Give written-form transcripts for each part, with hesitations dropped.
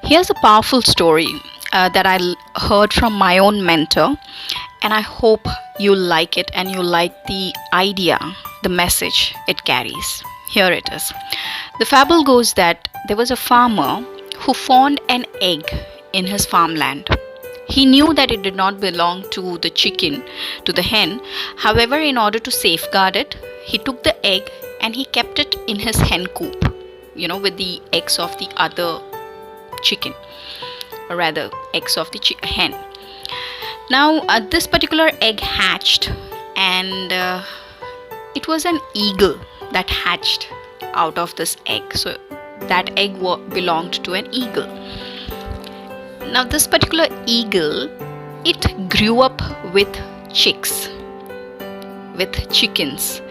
Here's a powerful story that heard from my own mentor, and I hope you like it and you like the idea, the message it carries. Here it is. The fable goes that there was a farmer who found an egg in his farmland. He knew that it did not belong to the chicken, to the hen. However, in order to safeguard it, he took the egg and he kept it in his hen coop, with the eggs of the other chicken, or rather eggs of the hen. Now this particular egg hatched, and it was an eagle that hatched out of this egg. So that egg belonged to an eagle. Now this particular eagle, it grew up with chicks, with chickens,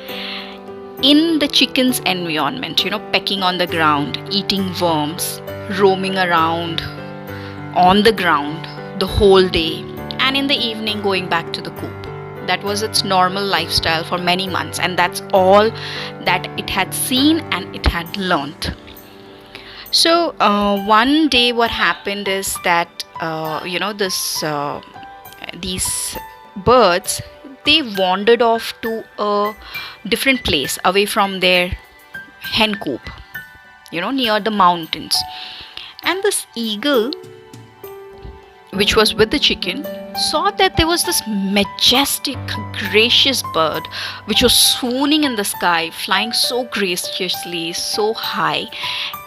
in the chicken's environment, pecking on the ground, eating worms, roaming around on the ground the whole day, and in the evening going back to the coop. That was its normal lifestyle for many months, and that's all that it had seen and it had learnt. So one day what happened is that these birds, they wandered off to a different place away from their hen coop, near the mountains. And this eagle, which was with the chicken, saw that there was this majestic, gracious bird which was swooning in the sky, flying so graciously, so high,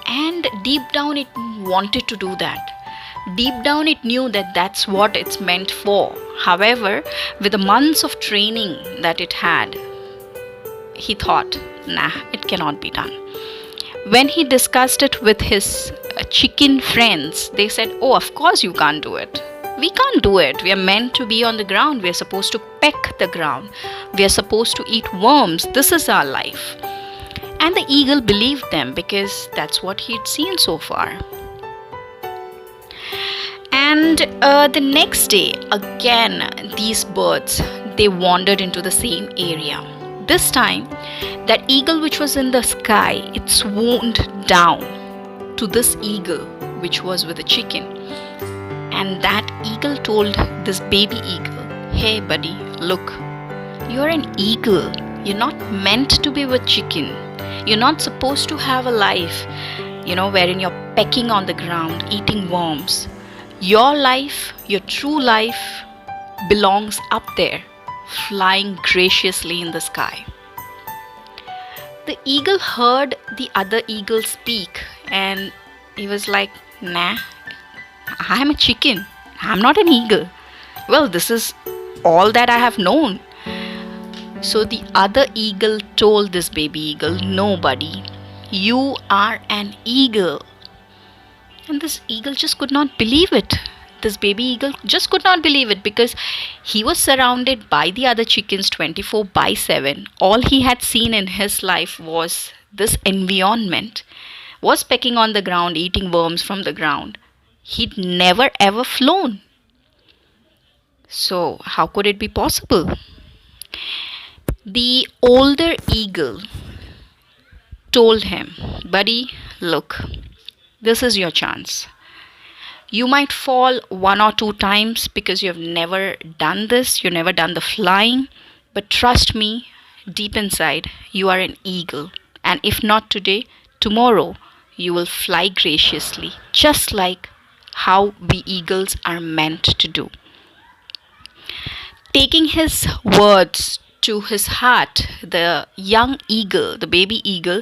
and deep down it wanted to do that. Deep down it knew that that's what it's meant for. However, with the months of training that it had, he thought, nah, it cannot be done. When he discussed it with his chicken friends, they said, oh, of course you can't do it. We can't do it. We are meant to be on the ground. We are supposed to peck the ground. We are supposed to eat worms. This is our life. And the eagle believed them because that's what he'd seen so far. And the next day, again, these birds, they wandered into the same area. This time, that eagle which was in the sky, it swooned down to this eagle which was with the chicken. And that eagle told this baby eagle, hey buddy, look, you're an eagle. You're not meant to be with chicken. You're not supposed to have a life, wherein you're pecking on the ground, eating worms. Your life, your true life, belongs up there, flying graciously in the sky. The eagle heard the other eagle speak, and he was like, nah, I'm a chicken. I'm not an eagle. Well, this is all that I have known. So the other eagle told this baby eagle, no, buddy, you are an eagle. And this eagle just could not believe it. This baby eagle just could not believe it because he was surrounded by the other chickens 24/7. All he had seen in his life was this environment, was pecking on the ground, eating worms from the ground. He'd never ever flown. So how could it be possible? The older eagle told him, buddy, look, this is your chance. You might fall 1 or 2 times because you've never done this, you've never done the flying, but trust me, deep inside, you are an eagle. And if not today, tomorrow, you will fly graciously, just like how we eagles are meant to do. Taking his words to his heart, the young eagle, the baby eagle,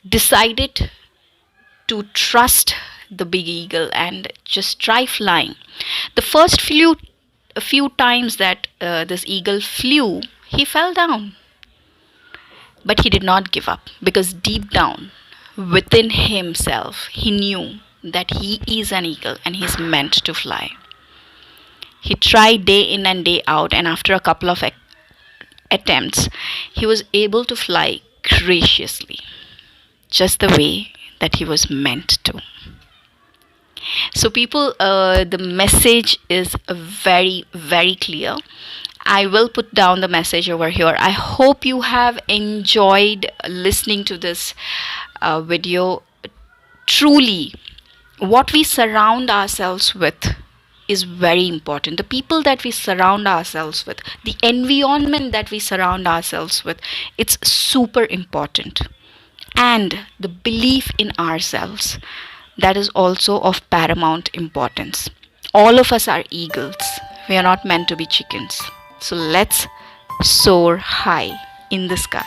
decided to trust the big eagle and just try flying. The first few times that this eagle flew, he fell down. But he did not give up because deep down within himself, he knew that he is an eagle and he's meant to fly. He tried day in and day out, and after a couple of attempts, he was able to fly graciously, just the way that he was meant to. So people, the message is very, very clear. I will put down the message over here. I hope you have enjoyed listening to this video. Truly, what we surround ourselves with is very important. The people that we surround ourselves with, the environment that we surround ourselves with, it's super important. And the belief in ourselves, that is also of paramount importance. All of us are eagles. We are not meant to be chickens. So let's soar high in the sky.